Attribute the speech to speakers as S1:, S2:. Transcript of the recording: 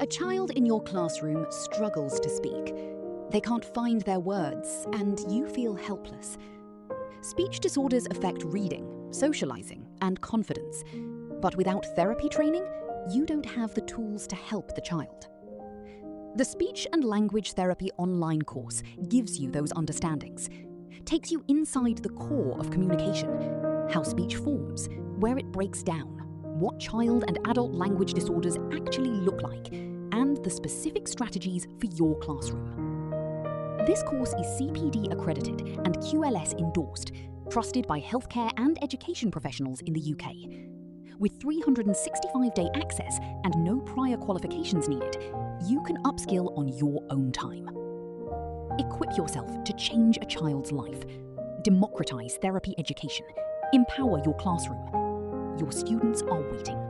S1: A child in your classroom struggles to speak. They can't find their words, and you feel helpless. Speech disorders affect reading, socializing, and confidence. But without therapy training, you don't have the tools to help the child. The Speech and Language Therapy online course gives you those understandings, takes you inside the core of communication, how speech forms, where it breaks down, what child and adult language disorders actually look like, and the specific strategies for your classroom. This course is CPD accredited and QLS endorsed, trusted by healthcare and education professionals in the UK. With 365-day access and no prior qualifications needed, you can upskill on your own time. Equip yourself to change a child's life. Democratize therapy education. Empower your classroom. Your students are waiting.